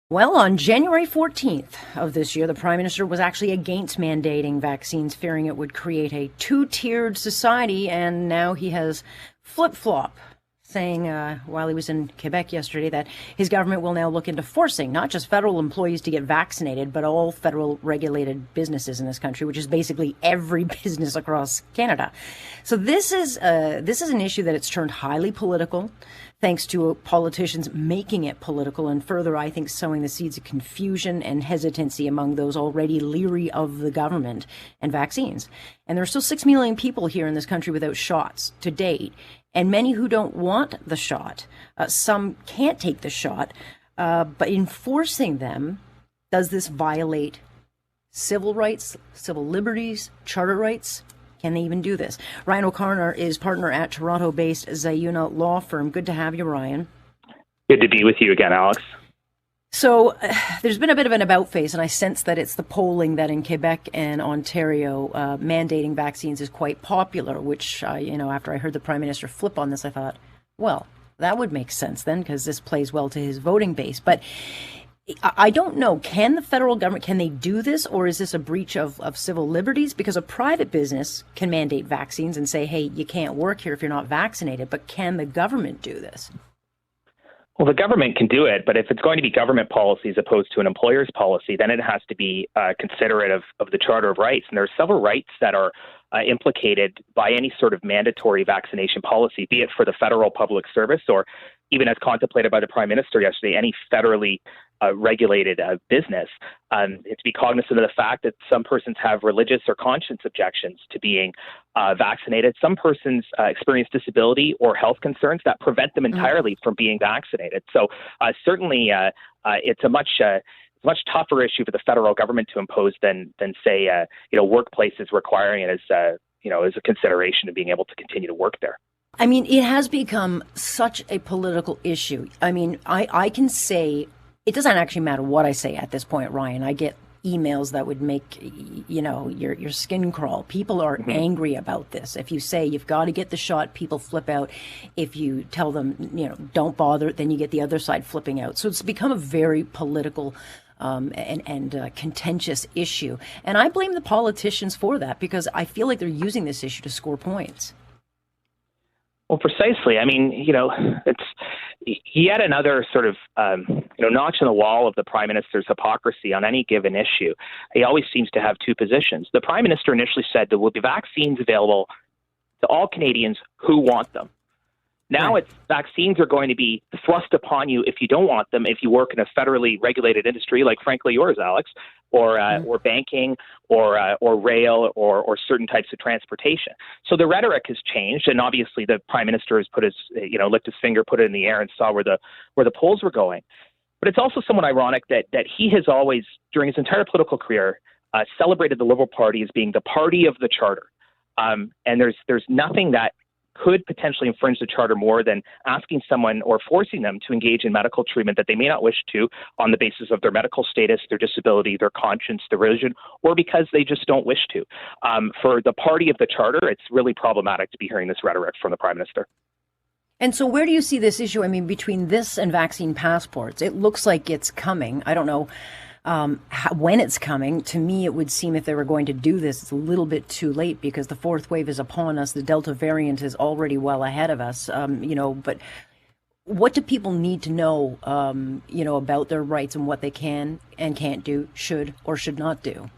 Well, on January 14th of this year, the Prime Minister was actually against mandating vaccines, fearing it would create a two-tiered society, and now he has flip-flop, saying while he was in Quebec yesterday that his government will now look into forcing not just federal employees to get vaccinated, but all federal regulated businesses in this country, which is basically every business across Canada. So this is an issue that it's turned highly political, thanks to politicians making it political and further, I think, sowing the seeds of confusion and hesitancy among those already leery of the government and vaccines. And there are still 6 million people here in this country without shots to date, and many who don't want the shot. Some can't take the shot, but enforcing them, does this violate civil rights, civil liberties, charter rights? Can they even do this? Ryan O'Connor is partner at Toronto-based Zayuna law firm. Good to have you, Ryan. Good to be with you again, Alex. So there's been a bit of an about-face, and I sense that it's the polling that in Quebec and Ontario, mandating vaccines is quite popular, which, after I heard the Prime Minister flip on this, I thought, well, that would make sense then, because this plays well to his voting base. But I don't know, can the federal government, can they do this, or is this a breach of civil liberties? Because a private business can mandate vaccines and say, hey, you can't work here if you're not vaccinated, but can the government do this? Well, the government can do it, but if it's going to be government policy as opposed to an employer's policy, then it has to be considerate of the Charter of Rights. And there are several rights that are implicated by any sort of mandatory vaccination policy, be it for the federal public service or even as contemplated by the Prime Minister yesterday, any federally regulated business. To be cognizant of the fact that some persons have religious or conscience objections to being vaccinated. Some persons experience disability or health concerns that prevent them entirely from being vaccinated. So certainly it's a much tougher issue for the federal government to impose than say workplaces requiring it as a consideration of being able to continue to work there. I mean, it has become such a political issue. I mean, I can say, it doesn't actually matter what I say at this point, Ryan. I get emails that would make, your skin crawl. People are angry about this. If you say you've got to get the shot, people flip out. If you tell them, don't bother, then you get the other side flipping out. So it's become a very political and contentious issue. And I blame the politicians for that because I feel like they're using this issue to score points. Well, precisely. I mean, it's yet another sort of, notch in the wall of the Prime Minister's hypocrisy on any given issue. He always seems to have two positions. The Prime Minister initially said there will be vaccines available to all Canadians who want them. Now it's vaccines are going to be thrust upon you if you don't want them, if you work in a federally regulated industry like, frankly, yours, Alex, or banking or rail or certain types of transportation. So the rhetoric has changed, and obviously the Prime Minister has put his, licked his finger, put it in the air, and saw where the polls were going. But it's also somewhat ironic that he has always, during his entire political career, celebrated the Liberal Party as being the party of the Charter. And there's nothing that could potentially infringe the Charter more than asking someone or forcing them to engage in medical treatment that they may not wish to on the basis of their medical status, their disability, their conscience, their religion, or because they just don't wish to. For the party of the Charter, it's really problematic to be hearing this rhetoric from the Prime Minister. And so where do you see this issue? I mean, between this and vaccine passports, it looks like it's coming. I don't know when it's coming. To me, it would seem if they were going to do this, it's a little bit too late because the fourth wave is upon us. The Delta variant is already well ahead of us, but what do people need to know, about their rights and what they can and can't do, should or should not do?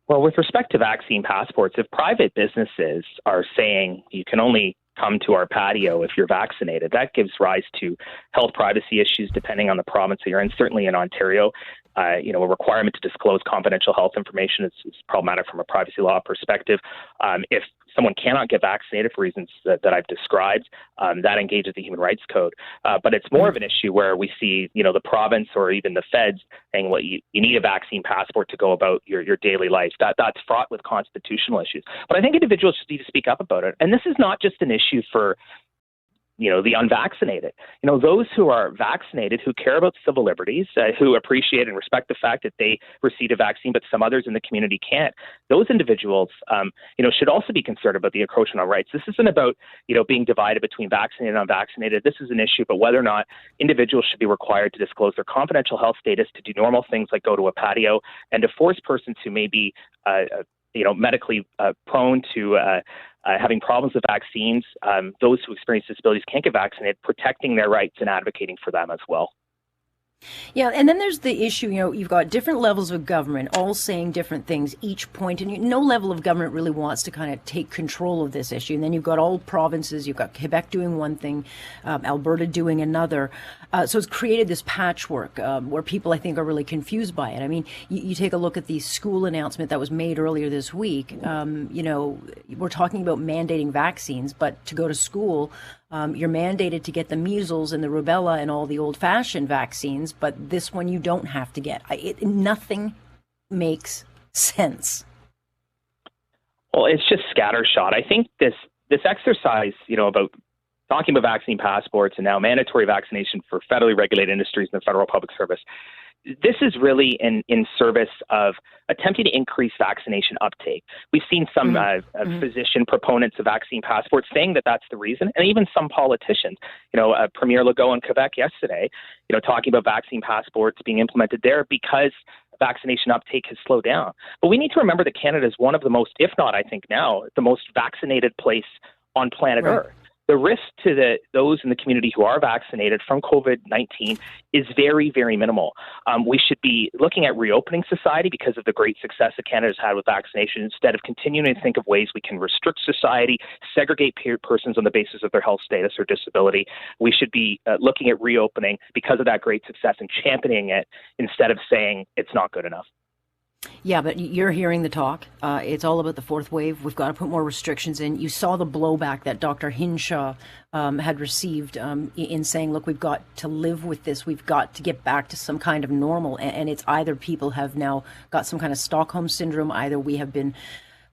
Well, with respect to vaccine passports, if private businesses are saying you can only come to our patio if you're vaccinated, that gives rise to health privacy issues depending on the province that you're in. Certainly in Ontario, a requirement to disclose confidential health information is problematic from a privacy law perspective. If someone cannot get vaccinated for reasons that I've described, that engages the Human Rights Code. But it's more of an issue where we see, the province or even the feds saying, well, you need a vaccine passport to go about your daily life. That's fraught with constitutional issues. But I think individuals just need to speak up about it. And this is not just an issue for the unvaccinated. Those who are vaccinated, who care about civil liberties, who appreciate and respect the fact that they received a vaccine, but some others in the community can't. Those individuals, should also be concerned about the encroachment on rights. This isn't about, being divided between vaccinated and unvaccinated. This is an issue about whether or not individuals should be required to disclose their confidential health status, to do normal things like go to a patio, and to force persons who may be, medically prone to having problems with vaccines, those who experience disabilities can't get vaccinated, protecting their rights and advocating for them as well. Yeah, and then there's the issue, you've got different levels of government all saying different things, each point, and no level of government really wants to kind of take control of this issue. And then you've got all provinces, you've got Quebec doing one thing, Alberta doing another. So it's created this patchwork where people, I think, are really confused by it. I mean, you take a look at the school announcement that was made earlier this week. We're talking about mandating vaccines, but to go to school, you're mandated to get the measles and the rubella and all the old-fashioned vaccines, but this one you don't have to get. Nothing makes sense. Well, it's just scattershot. I think this exercise, about talking about vaccine passports and now mandatory vaccination for federally regulated industries in the federal public service, this is really in service of attempting to increase vaccination uptake. We've seen some physician proponents of vaccine passports saying that that's the reason, and even some politicians. Premier Legault in Quebec yesterday, talking about vaccine passports being implemented there because vaccination uptake has slowed down. But we need to remember that Canada is one of the most, if not, I think now, the most vaccinated place on planet Earth. The risk to those in the community who are vaccinated from COVID-19 is very, very minimal. We should be looking at reopening society because of the great success that Canada's had with vaccination, instead of continuing to think of ways we can restrict society, segregate persons on the basis of their health status or disability. We should be looking at reopening because of that great success and championing it instead of saying it's not good enough. Yeah, but you're hearing the talk. It's all about the fourth wave. We've got to put more restrictions in. You saw the blowback that Dr. Hinshaw had received in saying, look, we've got to live with this. We've got to get back to some kind of normal. And it's either people have now got some kind of Stockholm syndrome, either we have been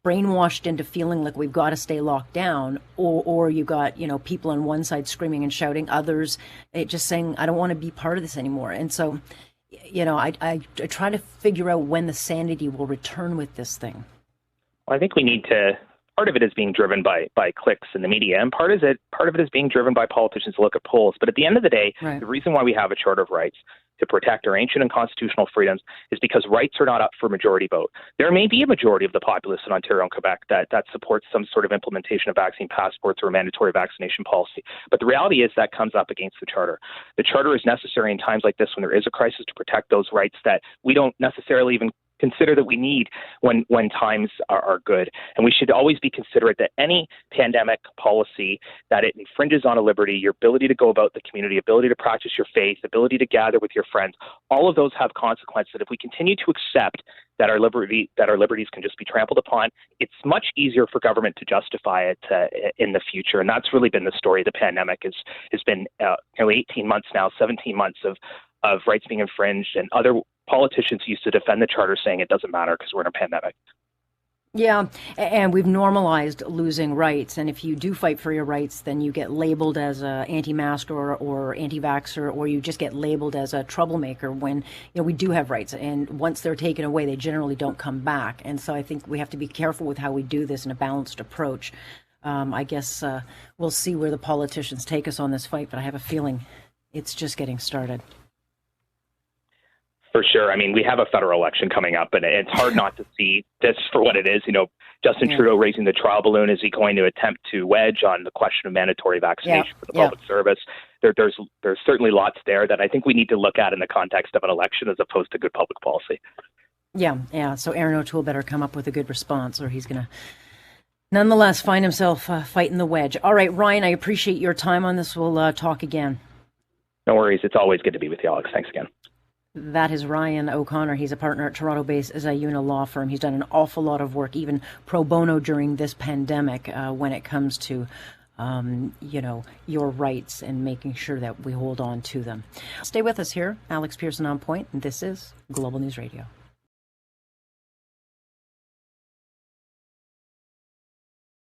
brainwashed into feeling like we've got to stay locked down, or you got, people on one side screaming and shouting, others just saying, I don't want to be part of this anymore. And so, I try to figure out when the sanity will return with this thing. Well, I think we need to. Part of it is being driven by clicks in the media, and part of it is being driven by politicians who look at polls. But at the end of the day, The reason why we have a Charter of Rights to protect our ancient and constitutional freedoms is because rights are not up for majority vote. There may be a majority of the populace in Ontario and Quebec that supports some sort of implementation of vaccine passports or a mandatory vaccination policy. But the reality is that comes up against the Charter. The Charter is necessary in times like this when there is a crisis to protect those rights that we don't necessarily even consider that we need when times are good. And we should always be considerate that any pandemic policy that it infringes on a liberty, your ability to go about the community, ability to practice your faith, ability to gather with your friends, all of those have consequences. That if we continue to accept that our liberties can just be trampled upon, it's much easier for government to justify it in the future. And that's really been the story of the pandemic. Has been 18 months now, 17 months of rights being infringed, and other politicians used to defend the Charter saying it doesn't matter because we're in a pandemic. Yeah, and we've normalized losing rights. And if you do fight for your rights, then you get labeled as an anti-mask or anti-vaxxer, or you just get labeled as a troublemaker when we do have rights. And once they're taken away, they generally don't come back. And so I think we have to be careful with how we do this in a balanced approach. I guess we'll see where the politicians take us on this fight, but I have a feeling it's just getting started. For sure. I mean, we have a federal election coming up, and it's hard not to see this for what it is. Justin Trudeau raising the trial balloon. Is he going to attempt to wedge on the question of mandatory vaccination for the public service? There's certainly lots there that I think we need to look at in the context of an election as opposed to good public policy. Yeah. So Aaron O'Toole better come up with a good response, or he's going to nonetheless find himself fighting the wedge. All right, Ryan, I appreciate your time on this. We'll talk again. No worries. It's always good to be with you, Alex. Thanks again. That is Ryan O'Connor. He's a partner at Toronto-based Zayuna law firm. He's done an awful lot of work, even pro bono during this pandemic, when it comes to, your rights and making sure that we hold on to them. Stay with us here. Alex Pearson on point, and this is Global News Radio.